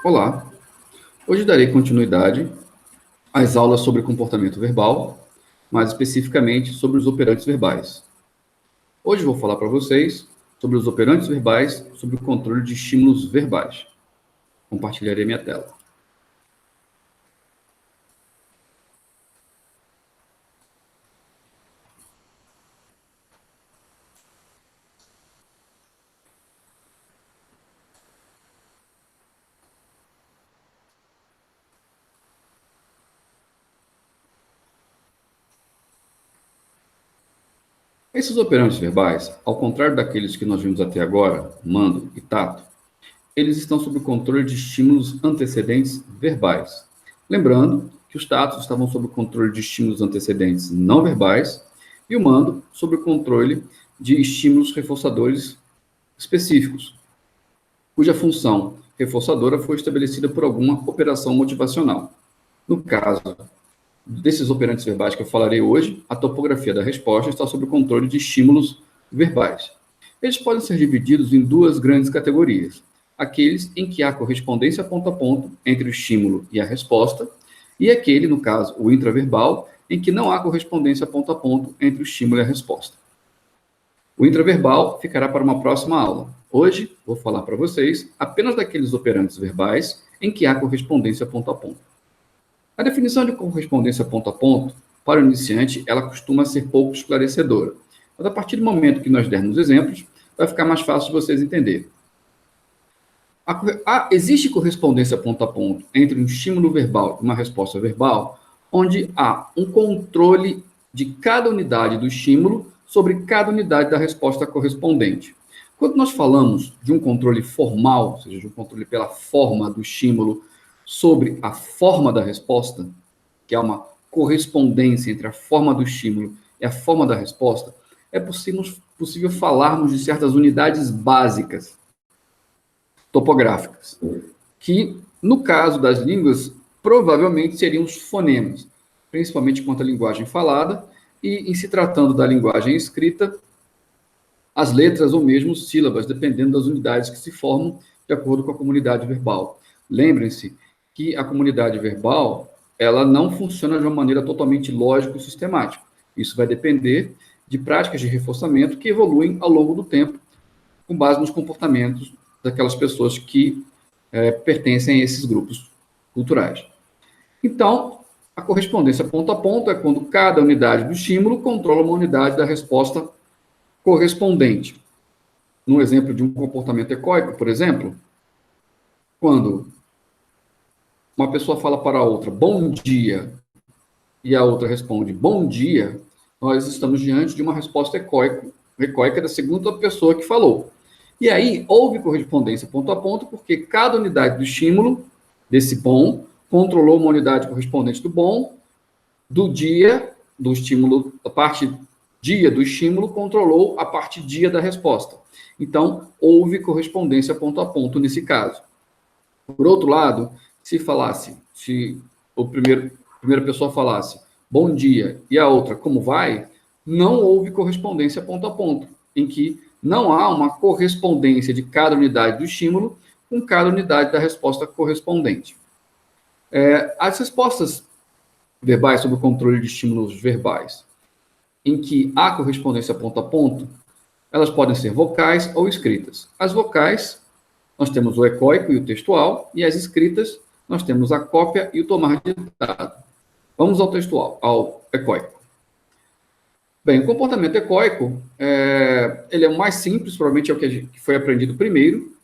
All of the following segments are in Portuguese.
Olá, hoje darei continuidade às aulas sobre comportamento verbal, mais especificamente sobre os operantes verbais. Hoje vou falar para vocês sobre os operantes verbais, sobre o controle de estímulos verbais. Compartilharei minha tela. Esses operantes verbais, ao contrário daqueles que nós vimos até agora, mando e tato, eles estão sob o controle de estímulos antecedentes verbais. Lembrando que os tatos estavam sob o controle de estímulos antecedentes não verbais e o mando sob o controle de estímulos reforçadores específicos, cuja função reforçadora foi estabelecida por alguma operação motivacional. No caso desses operantes verbais que eu falarei hoje, a topografia da resposta está sob o controle de estímulos verbais. Eles podem ser divididos em duas grandes categorias: aqueles em que há correspondência ponto a ponto entre o estímulo e a resposta, e aquele, no caso, o intraverbal, em que não há correspondência ponto a ponto entre o estímulo e a resposta. O intraverbal ficará para uma próxima aula. Hoje, vou falar para vocês apenas daqueles operantes verbais em que há correspondência ponto a ponto. A definição de correspondência ponto a ponto, para o iniciante, ela costuma ser pouco esclarecedora. Mas a partir do momento que nós dermos exemplos, vai ficar mais fácil de vocês entenderem. Existe correspondência ponto a ponto entre um estímulo verbal e uma resposta verbal, onde há um controle de cada unidade do estímulo sobre cada unidade da resposta correspondente. Quando nós falamos de um controle formal, ou seja, de um controle pela forma do estímulo sobre a forma da resposta, que é uma correspondência entre a forma do estímulo e a forma da resposta, é possível falarmos de certas unidades básicas topográficas, que, no caso das línguas, provavelmente seriam os fonemas, principalmente quanto à linguagem falada, e, em se tratando da linguagem escrita, as letras ou mesmo sílabas, dependendo das unidades que se formam de acordo com a comunidade verbal. Lembrem-se que a comunidade verbal, ela não funciona de uma maneira totalmente lógica e sistemática. Isso vai depender de práticas de reforçamento que evoluem ao longo do tempo, com base nos comportamentos daquelas pessoas que pertencem a esses grupos culturais. Então, a correspondência ponto a ponto é quando cada unidade do estímulo controla uma unidade da resposta correspondente. No exemplo de um comportamento ecoico, por exemplo, quando uma pessoa fala para a outra bom dia e a outra responde bom dia, nós estamos diante de uma resposta ecoica da segunda pessoa que falou. E aí houve correspondência ponto a ponto, porque cada unidade do estímulo, desse bom, controlou uma unidade correspondente do bom, do dia, do estímulo, a parte dia do estímulo controlou a parte dia da resposta. Então, houve correspondência ponto a ponto nesse caso. Por outro lado, se a primeira pessoa falasse bom dia e a outra como vai, não houve correspondência ponto a ponto, em que não há uma correspondência de cada unidade do estímulo com cada unidade da resposta correspondente. As respostas verbais sob o controle de estímulos verbais, em que há correspondência ponto a ponto, elas podem ser vocais ou escritas. As vocais, nós temos o ecoico e o textual, e as escritas, nós temos a cópia e o tomar ditado. Vamos ao textual, ao ecoico. Bem, o comportamento ecoico, ele é o mais simples, provavelmente é o que foi aprendido primeiro,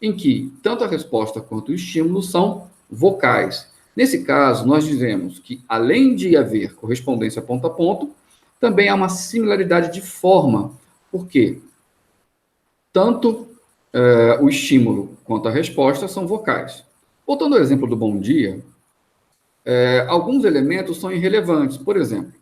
em que tanto a resposta quanto o estímulo são vocais. Nesse caso, nós dizemos que, além de haver correspondência ponto a ponto, também há uma similaridade de forma, porque tanto o estímulo quanto a resposta são vocais. Voltando ao exemplo do bom dia, alguns elementos são irrelevantes. Por exemplo,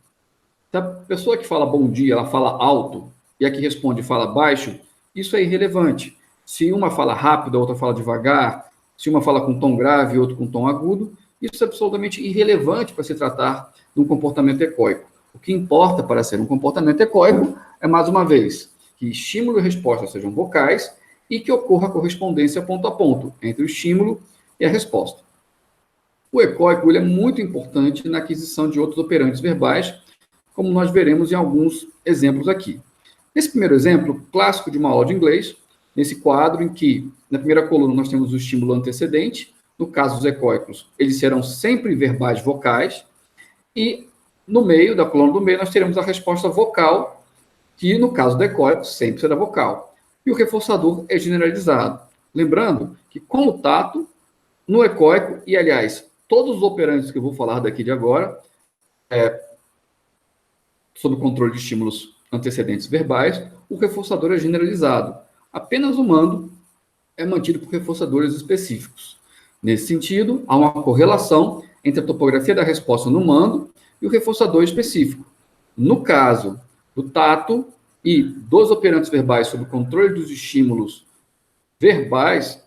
se a pessoa que fala bom dia, ela fala alto, e a que responde fala baixo, isso é irrelevante. Se uma fala rápido, a outra fala devagar, se uma fala com tom grave e outra com tom agudo, isso é absolutamente irrelevante para se tratar de um comportamento ecoico. O que importa para ser um comportamento ecoico é, mais uma vez, que estímulo e resposta sejam vocais e que ocorra correspondência ponto a ponto entre o estímulo e a resposta. O ecoico ele é muito importante na aquisição de outros operantes verbais, como nós veremos em alguns exemplos aqui. Nesse primeiro exemplo, clássico de uma aula de inglês, nesse quadro em que, na primeira coluna, nós temos o estímulo antecedente, no caso dos ecoicos, eles serão sempre verbais vocais, e no meio, da coluna do meio, nós teremos a resposta vocal, que no caso do ecoico, sempre será vocal. E o reforçador é generalizado. Lembrando que com o tato, no ecoico, e aliás, todos os operantes que eu vou falar daqui de agora, sob o controle de estímulos antecedentes verbais, o reforçador é generalizado. Apenas o mando é mantido por reforçadores específicos. Nesse sentido, há uma correlação entre a topografia da resposta no mando e o reforçador específico. No caso do tato e dos operantes verbais sob o controle dos estímulos verbais,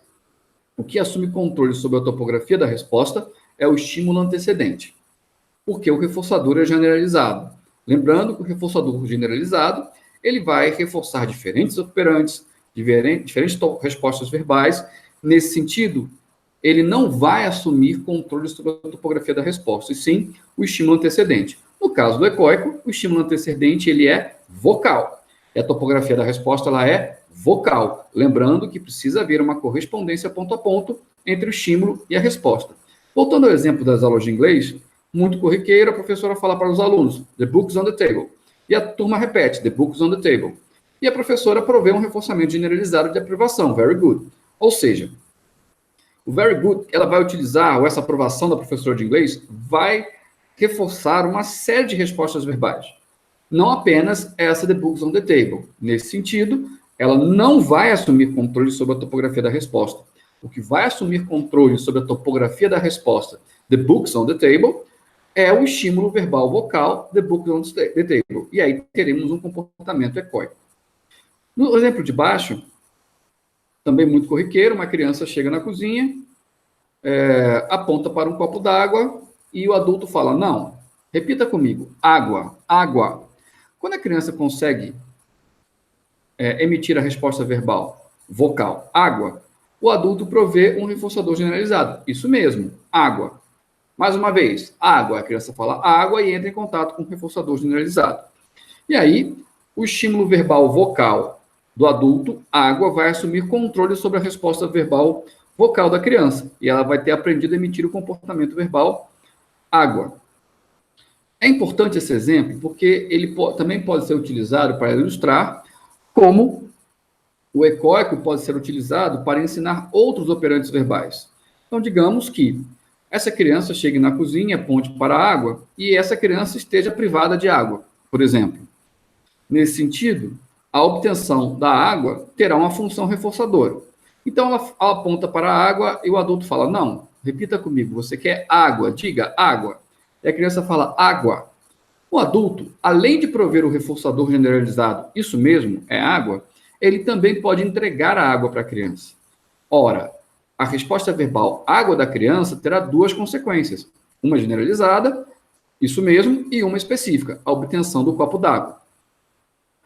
o que assume controle sobre a topografia da resposta é o estímulo antecedente, porque o reforçador é generalizado. Lembrando que o reforçador generalizado ele vai reforçar diferentes operantes, diferentes respostas verbais. Nesse sentido, ele não vai assumir controle sobre a topografia da resposta, e sim o estímulo antecedente. No caso do ecoico, o estímulo antecedente ele é vocal, e a topografia da resposta ela é vocal. Lembrando que precisa haver uma correspondência ponto a ponto entre o estímulo e a resposta. Voltando ao exemplo das aulas de inglês, muito corriqueiro, a professora fala para os alunos, the book's on the table. E a turma repete, the book's on the table. E a professora provê um reforçamento generalizado de aprovação, very good. Ou seja, o very good, ela vai utilizar, ou essa aprovação da professora de inglês, vai reforçar uma série de respostas verbais. Não apenas essa the book's on the table. Nesse sentido, ela não vai assumir controle sobre a topografia da resposta. O que vai assumir controle sobre a topografia da resposta, the book's on the table, é o estímulo verbal vocal, the book's on the table. E aí teremos um comportamento ecoico. No exemplo de baixo, também muito corriqueiro, uma criança chega na cozinha, aponta para um copo d'água e o adulto fala, não, repita comigo, água, água. Quando a criança consegue emitir a resposta verbal, vocal, água, o adulto provê um reforçador generalizado. Isso mesmo, água. Mais uma vez, água. A criança fala água e entra em contato com o reforçador generalizado. E aí, o estímulo verbal vocal do adulto, água, vai assumir controle sobre a resposta verbal vocal da criança. E ela vai ter aprendido a emitir o comportamento verbal água. É importante esse exemplo porque ele também pode ser utilizado para ilustrar como o ecoico pode ser utilizado para ensinar outros operantes verbais. Então, digamos que essa criança chegue na cozinha, aponte para a água, e essa criança esteja privada de água, por exemplo. Nesse sentido, a obtenção da água terá uma função reforçadora. Então, ela aponta para a água e o adulto fala, não, repita comigo, você quer água, diga água. E a criança fala água. O adulto, além de prover o reforçador generalizado, isso mesmo, é água, ele também pode entregar a água para a criança. Ora, a resposta verbal água da criança terá duas consequências. Uma generalizada, isso mesmo, e uma específica, a obtenção do copo d'água.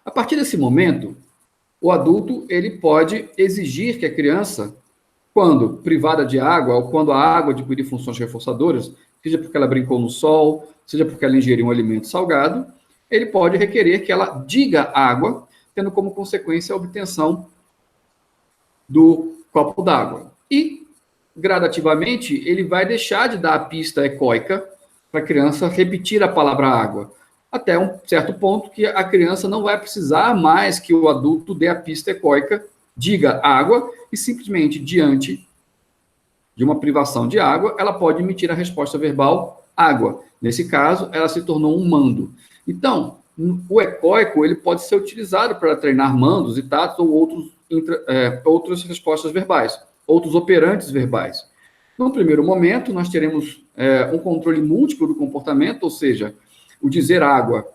A partir desse momento, o adulto ele pode exigir que a criança, quando privada de água, ou quando a água adquirir funções reforçadoras, seja porque ela brincou no sol, seja porque ela ingeriu um alimento salgado, ele pode requerer que ela diga água, tendo como consequência a obtenção do copo d'água. E, gradativamente, ele vai deixar de dar a pista ecoica para a criança repetir a palavra água, até um certo ponto que a criança não vai precisar mais que o adulto dê a pista ecoica, diga água, e simplesmente, diante de uma privação de água, ela pode emitir a resposta verbal água. Nesse caso, ela se tornou um mando. Então, o ecoico ele pode ser utilizado para treinar mandos e tatos ou outras respostas verbais, outros operantes verbais. No primeiro momento, nós teremos um controle múltiplo do comportamento, ou seja, o dizer água,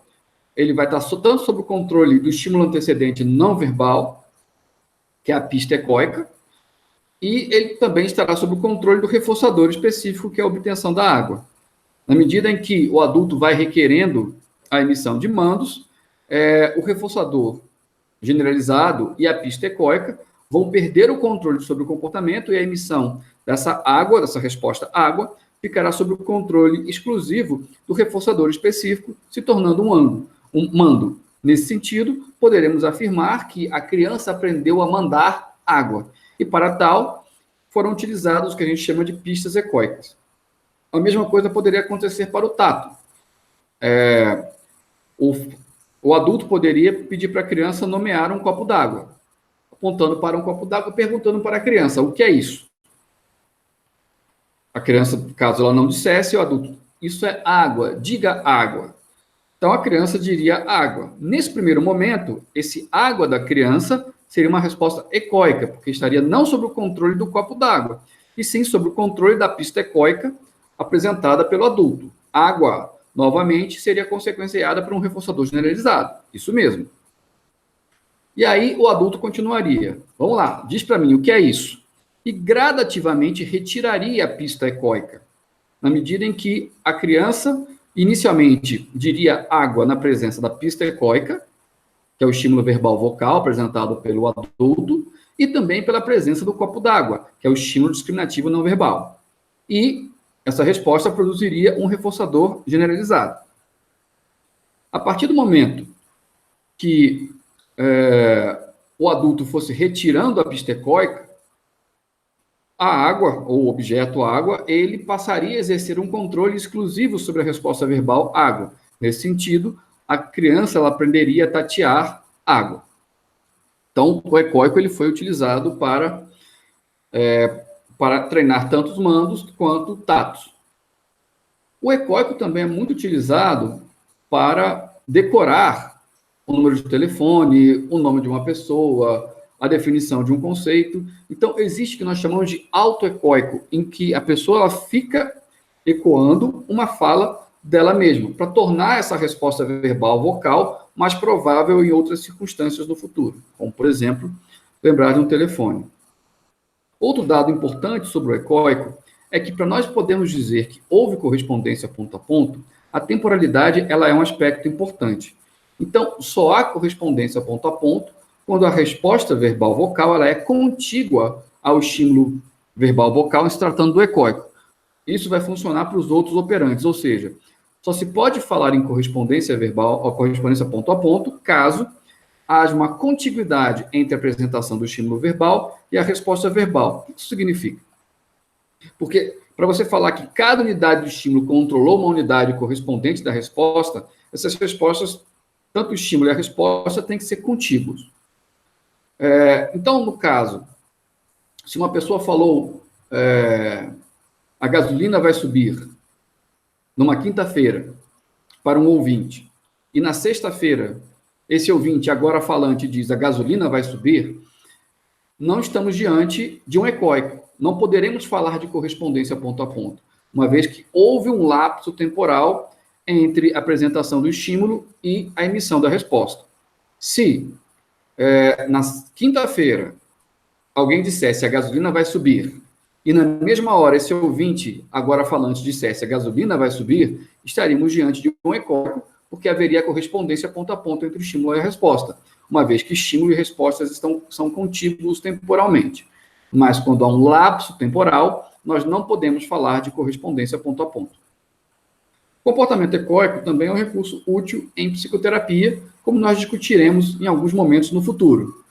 ele vai estar tanto sob o controle do estímulo antecedente não verbal, que é a pista ecoica, e ele também estará sob o controle do reforçador específico, que é a obtenção da água. Na medida em que o adulto vai requerendo a emissão de mandos, o reforçador generalizado e a pista ecoica vão perder o controle sobre o comportamento e a emissão dessa água, dessa resposta água, ficará sob o controle exclusivo do reforçador específico, se tornando um mando. Nesse sentido, poderemos afirmar que a criança aprendeu a mandar água, e para tal, foram utilizados o que a gente chama de pistas ecóicas. A mesma coisa poderia acontecer para o tato. O adulto poderia pedir para a criança nomear um copo d'água, apontando para um copo d'água, perguntando para a criança, o que é isso? A criança, caso ela não dissesse, o adulto, isso é água, diga água. Então, a criança diria água. Nesse primeiro momento, esse água da criança seria uma resposta ecóica, porque estaria não sob o controle do copo d'água, e sim sob o controle da pista ecóica apresentada pelo adulto. Água, novamente, seria consequenciada por um reforçador generalizado. Isso mesmo. E aí, o adulto continuaria. Vamos lá, diz para mim o que é isso. E gradativamente retiraria a pista ecóica, na medida em que a criança inicialmente diria água na presença da pista ecóica, que é o estímulo verbal vocal apresentado pelo adulto, e também pela presença do copo d'água, que é o estímulo discriminativo não verbal. E essa resposta produziria um reforçador generalizado. A partir do momento que o adulto fosse retirando a pista ecóica, a água, ou o objeto água, ele passaria a exercer um controle exclusivo sobre a resposta verbal água. Nesse sentido, a criança ela aprenderia a tatear água. Então, o ecóico ele foi utilizado para treinar tanto os mandos quanto tatos. O ecóico também é muito utilizado para decorar o número de telefone, o nome de uma pessoa, a definição de um conceito. Então, existe o que nós chamamos de autoecóico, em que a pessoa ela fica ecoando uma fala dela mesma, para tornar essa resposta verbal vocal mais provável em outras circunstâncias no futuro, como, por exemplo, lembrar de um telefone. Outro dado importante sobre o ecóico é que, para nós podermos dizer que houve correspondência ponto a ponto, a temporalidade ela é um aspecto importante. Então, só há correspondência ponto a ponto quando a resposta verbal vocal ela é contígua ao estímulo verbal vocal, se tratando do ecóico. Isso vai funcionar para os outros operantes, ou seja, só se pode falar em correspondência verbal ou correspondência ponto a ponto caso haja uma contiguidade entre a apresentação do estímulo verbal e a resposta verbal. O que isso significa? Porque, para você falar que cada unidade do estímulo controlou uma unidade correspondente da resposta, essas respostas, tanto o estímulo e a resposta, têm que ser contíguos. Então, no caso, se uma pessoa falou a gasolina vai subir numa quinta-feira para um ouvinte, e na sexta-feira esse ouvinte, agora falante, diz a gasolina vai subir, não estamos diante de um ecóico. Não poderemos falar de correspondência ponto a ponto, uma vez que houve um lapso temporal entre a apresentação do estímulo e a emissão da resposta. Se na quinta-feira alguém dissesse a gasolina vai subir, e na mesma hora esse ouvinte, agora falante, dissesse a gasolina vai subir, estaríamos diante de um ecóico, porque haveria correspondência ponto a ponto entre o estímulo e a resposta, uma vez que estímulo e respostas são contíguos temporalmente. Mas quando há um lapso temporal, nós não podemos falar de correspondência ponto a ponto. Comportamento ecóico também é um recurso útil em psicoterapia, como nós discutiremos em alguns momentos no futuro.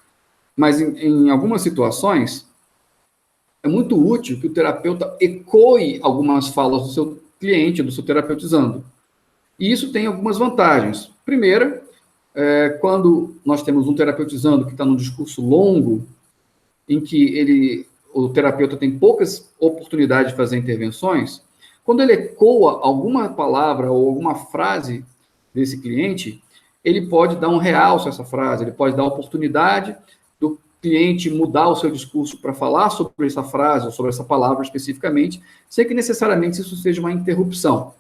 Mas em algumas situações, é muito útil que o terapeuta ecoe algumas falas do seu cliente, do seu terapeutizando. E isso tem algumas vantagens. Primeira, quando nós temos um terapeutizando que está num discurso longo, em que o terapeuta tem poucas oportunidades de fazer intervenções, quando ele ecoa alguma palavra ou alguma frase desse cliente, ele pode dar um realce a essa frase, ele pode dar a oportunidade do cliente mudar o seu discurso para falar sobre essa frase ou sobre essa palavra especificamente, sem que necessariamente isso seja uma interrupção.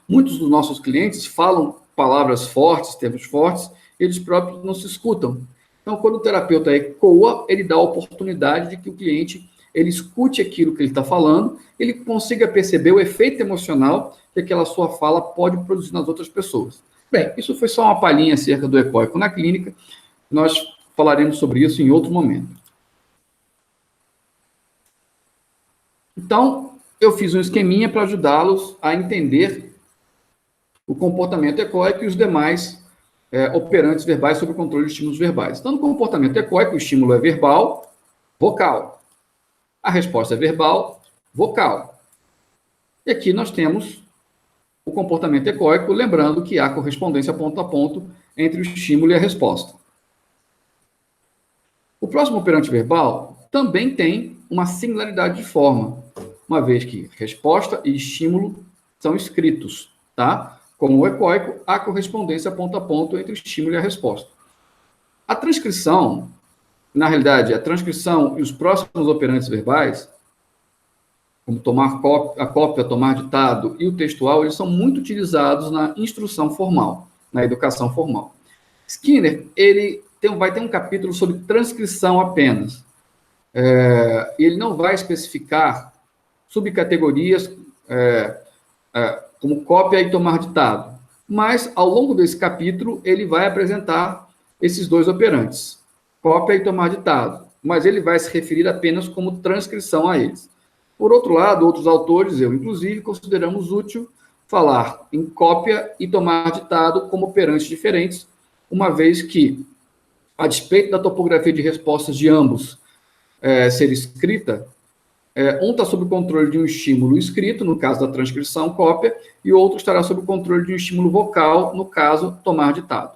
Muitos dos nossos clientes falam palavras fortes, termos fortes, eles próprios não se escutam. Então, quando o terapeuta ecoa, ele dá a oportunidade de que o cliente ele escute aquilo que ele está falando, ele consiga perceber o efeito emocional que aquela sua fala pode produzir nas outras pessoas. Bem, isso foi só uma palhinha acerca do ecóico na clínica, nós falaremos sobre isso em outro momento. Então, eu fiz um esqueminha para ajudá-los a entender o comportamento ecoico e os demais operantes verbais sob o controle de estímulos verbais. Então, no comportamento ecoico, o estímulo é verbal, vocal. A resposta é verbal, vocal. E aqui nós temos o comportamento ecoico, lembrando que há correspondência ponto a ponto entre o estímulo e a resposta. O próximo operante verbal também tem uma similaridade de forma, uma vez que resposta e estímulo são escritos, tá? Como o ecoico, há correspondência ponto a ponto entre o estímulo e a resposta. A transcrição, na realidade, a transcrição e os próximos operantes verbais, como tomar a cópia, tomar ditado e o textual, eles são muito utilizados na instrução formal, na educação formal. Skinner, ele vai ter um capítulo sobre transcrição apenas. Ele não vai especificar subcategorias como cópia e tomar ditado. Mas, ao longo desse capítulo, ele vai apresentar esses dois operantes, cópia e tomar ditado. Mas ele vai se referir apenas como transcrição a eles. Por outro lado, outros autores, eu inclusive, consideramos útil falar em cópia e tomar ditado como operantes diferentes, uma vez que, a despeito da topografia de respostas de ambos ser escrita, um está sob o controle de um estímulo escrito, no caso da transcrição, cópia, e o outro estará sob o controle de um estímulo vocal, no caso, tomar ditado.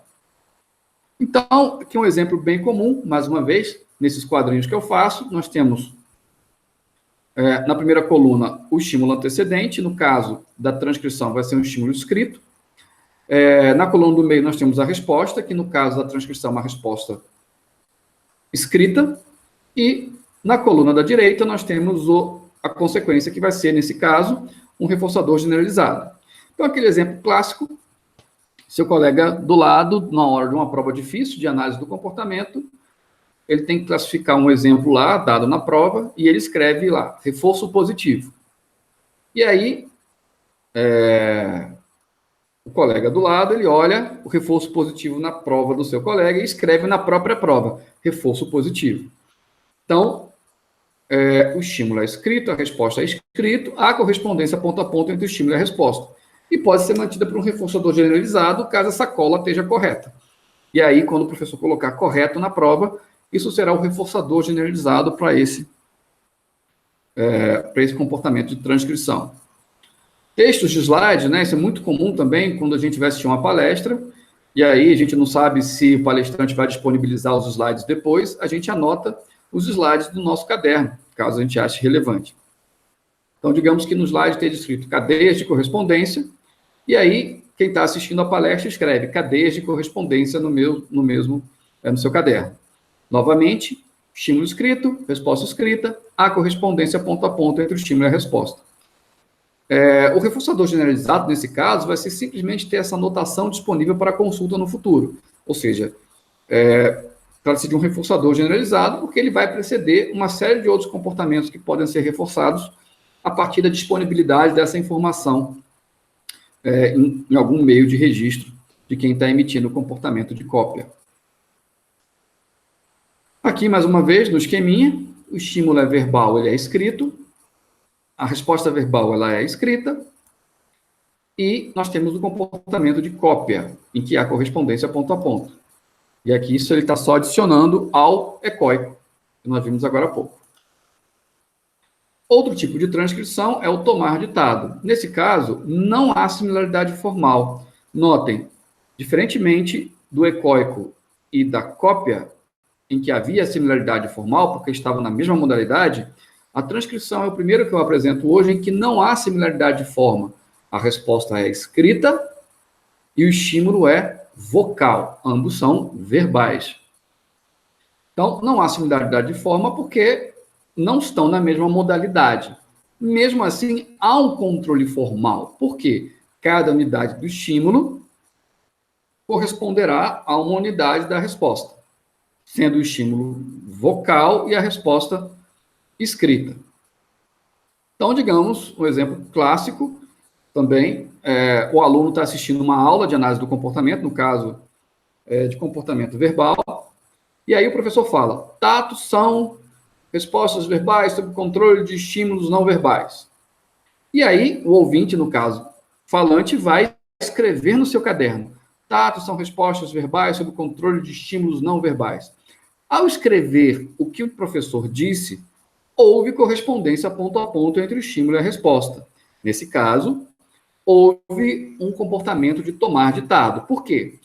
Então, aqui um exemplo bem comum, mais uma vez, nesses quadrinhos que eu faço, nós temos, na primeira coluna, o estímulo antecedente, no caso da transcrição vai ser um estímulo escrito. Na coluna do meio nós temos a resposta, que no caso da transcrição é uma resposta escrita, e na coluna da direita nós temos a consequência, que vai ser, nesse caso, um reforçador generalizado. Então, aquele exemplo clássico, seu colega do lado, na hora de uma prova difícil de análise do comportamento, ele tem que classificar um exemplo lá, dado na prova, e ele escreve lá, reforço positivo. E aí, o colega do lado, ele olha o reforço positivo na prova do seu colega e escreve na própria prova, reforço positivo. Então, o estímulo é escrito, a resposta é escrito, há correspondência ponto a ponto entre o estímulo e a resposta. E pode ser mantida por um reforçador generalizado, caso essa cola esteja correta. E aí, quando o professor colocar correto na prova, isso será o reforçador generalizado para esse comportamento de transcrição. Textos de slides, né? Isso é muito comum também quando a gente vai assistir uma palestra, e aí a gente não sabe se o palestrante vai disponibilizar os slides depois, a gente anota os slides do nosso caderno, caso a gente ache relevante. Então, digamos que no slide esteja escrito cadeias de correspondência, e aí quem está assistindo a palestra escreve cadeias de correspondência no seu caderno. Novamente, estímulo escrito, resposta escrita, há correspondência ponto a ponto entre o estímulo e a resposta. O reforçador generalizado, nesse caso, vai ser simplesmente ter essa anotação disponível para consulta no futuro. Ou seja, trata-se de um reforçador generalizado, porque ele vai preceder uma série de outros comportamentos que podem ser reforçados a partir da disponibilidade dessa informação em algum meio de registro de quem está emitindo o comportamento de cópia. Aqui, mais uma vez, no esqueminha, o estímulo é verbal, ele é escrito, a resposta verbal ela é escrita, e nós temos o comportamento de cópia, em que há correspondência ponto a ponto. E aqui isso ele está só adicionando ao ecoico, que nós vimos agora há pouco. Outro tipo de transcrição é o tomar ditado. Nesse caso, não há similaridade formal. Notem, diferentemente do ecoico e da cópia, em que havia similaridade formal, porque estavam na mesma modalidade, a transcrição é o primeiro que eu apresento hoje em que não há similaridade de forma. A resposta é escrita e o estímulo é vocal. Ambos são verbais. Então, não há similaridade de forma porque não estão na mesma modalidade. Mesmo assim, há um controle formal. Por quê? Cada unidade do estímulo corresponderá a uma unidade da resposta, sendo o estímulo vocal e a resposta escrita. Então, digamos, um exemplo clássico também, o aluno está assistindo uma aula de análise do comportamento, no caso, de comportamento verbal, e aí o professor fala, tatos são respostas verbais sob controle de estímulos não verbais. E aí, o ouvinte, no caso, falante, vai escrever no seu caderno. Tato são respostas verbais sob controle de estímulos não verbais. Ao escrever o que o professor disse, houve correspondência ponto a ponto entre o estímulo e a resposta. Nesse caso, houve um comportamento de tomar ditado. Por quê?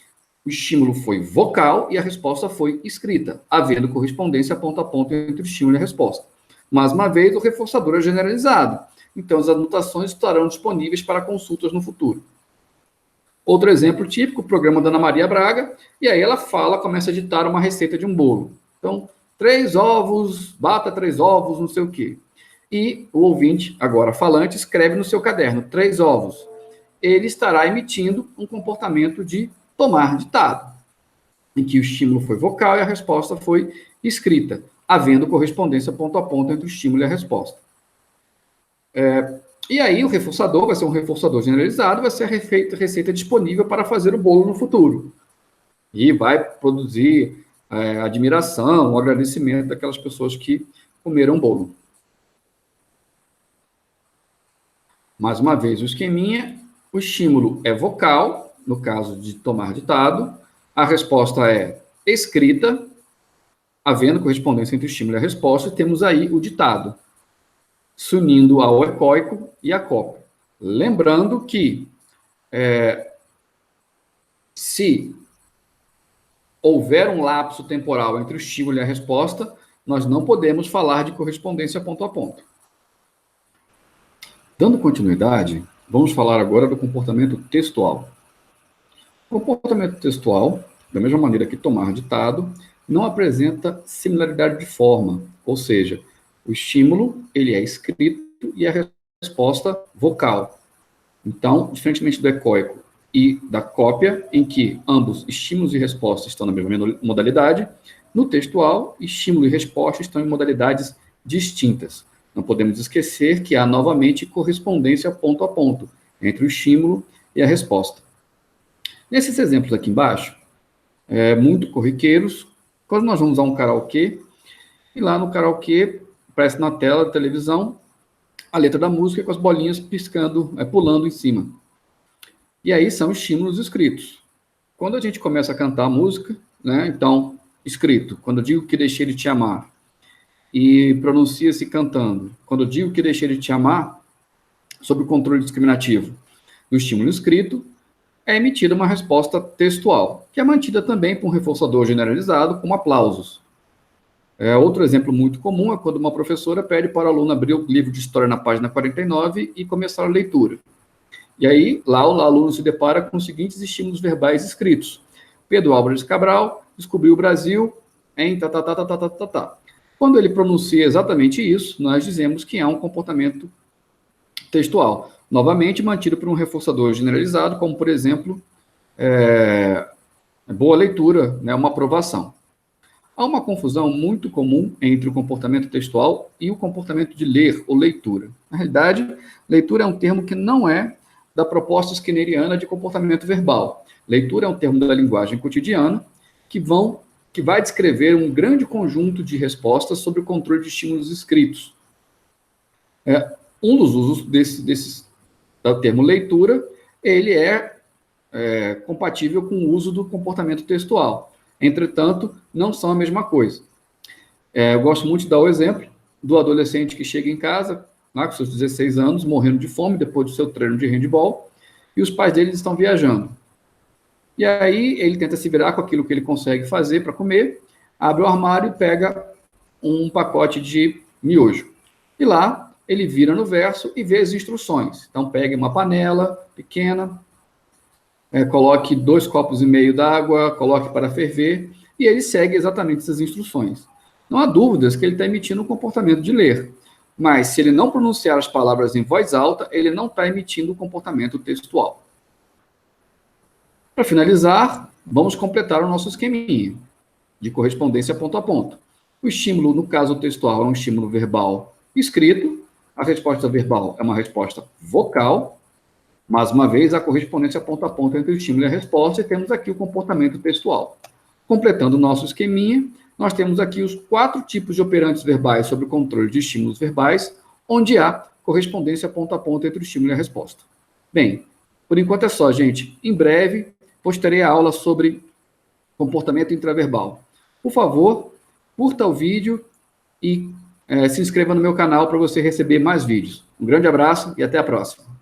O estímulo foi vocal e a resposta foi escrita, havendo correspondência ponto a ponto entre o estímulo e a resposta. Mais uma vez, o reforçador é generalizado. Então, as anotações estarão disponíveis para consultas no futuro. Outro exemplo típico, o programa da Ana Maria Braga, e aí ela começa a ditar uma receita de um bolo. Então, 3 ovos, bata 3 ovos, não sei o quê. E o ouvinte, agora falante, escreve no seu caderno 3 ovos. Ele estará emitindo um comportamento de tomar ditado, em que o estímulo foi vocal e a resposta foi escrita, havendo correspondência ponto a ponto entre o estímulo e a resposta. E aí o reforçador vai ser um reforçador generalizado, vai ser a receita disponível para fazer o bolo no futuro. E vai produzir admiração, um agradecimento daquelas pessoas que comeram o bolo. Mais uma vez, o esqueminha, o estímulo é vocal, no caso de tomar ditado, a resposta é escrita, havendo correspondência entre o estímulo e a resposta, temos aí o ditado, se unindo ao ecoico e à cópia. Lembrando que, se houver um lapso temporal entre o estímulo e a resposta, nós não podemos falar de correspondência ponto a ponto. Dando continuidade, vamos falar agora do comportamento textual. O comportamento textual, da mesma maneira que tomar ditado, não apresenta similaridade de forma, ou seja, o estímulo ele é escrito e a resposta vocal. Então, diferentemente do ecoico e da cópia, em que ambos estímulos e respostas estão na mesma modalidade, no textual, estímulo e resposta estão em modalidades distintas. Não podemos esquecer que há novamente correspondência ponto a ponto entre o estímulo e a resposta. Nesses exemplos aqui embaixo, muito corriqueiros, quando nós vamos a um karaokê, e lá no karaokê, aparece na tela da televisão a letra da música com as bolinhas piscando, pulando em cima. E aí são estímulos escritos. Quando a gente começa a cantar a música, né, então, escrito, quando eu digo que deixei de te amar, e pronuncia-se cantando, quando eu digo que deixei de te amar, sob o controle discriminativo do estímulo escrito, é emitida uma resposta textual, que é mantida também por um reforçador generalizado, como aplausos. Outro exemplo muito comum é quando uma professora pede para o aluno abrir o livro de história na página 49 e começar a leitura. E aí, lá o aluno se depara com os seguintes estímulos verbais escritos. Pedro Álvares Cabral descobriu o Brasil em tá. Quando ele pronuncia exatamente isso, nós dizemos que é um comportamento textual. Novamente, mantido por um reforçador generalizado, como, por exemplo, boa leitura, né, uma aprovação. Há uma confusão muito comum entre o comportamento textual e o comportamento de ler ou leitura. Na realidade, leitura é um termo que não é da proposta skinneriana de comportamento verbal. Leitura é um termo da linguagem cotidiana que vai descrever um grande conjunto de respostas sob o controle de estímulos escritos. Um dos usos do termo leitura, ele é compatível com o uso do comportamento textual. Entretanto, não são a mesma coisa. Eu gosto muito de dar o exemplo do adolescente que chega em casa, lá com seus 16 anos, morrendo de fome depois do seu treino de handebol, e os pais dele estão viajando. E aí ele tenta se virar com aquilo que ele consegue fazer para comer, abre o armário e pega um pacote de miojo. E lá ele vira no verso e vê as instruções. Então pegue uma panela pequena, coloque 2,5 copos d'água, coloque para ferver, e ele segue exatamente essas instruções. Não há dúvidas que ele está emitindo um comportamento de ler, mas se ele não pronunciar as palavras em voz alta, ele não está emitindo o comportamento textual. Para finalizar, vamos completar o nosso esqueminha de correspondência ponto a ponto. O estímulo, no caso textual, é um estímulo verbal escrito, a resposta verbal é uma resposta vocal. Mais uma vez, a correspondência ponto a ponto entre o estímulo e a resposta, e temos aqui o comportamento textual. Completando o nosso esqueminha, nós temos aqui os 4 tipos de operantes verbais sobre o controle de estímulos verbais, onde há correspondência ponto a ponto entre o estímulo e a resposta. Bem, por enquanto é só, gente. Em breve, postarei a aula sobre comportamento intraverbal. Por favor, curta o vídeo e se inscreva no meu canal para você receber mais vídeos. Um grande abraço e até a próxima.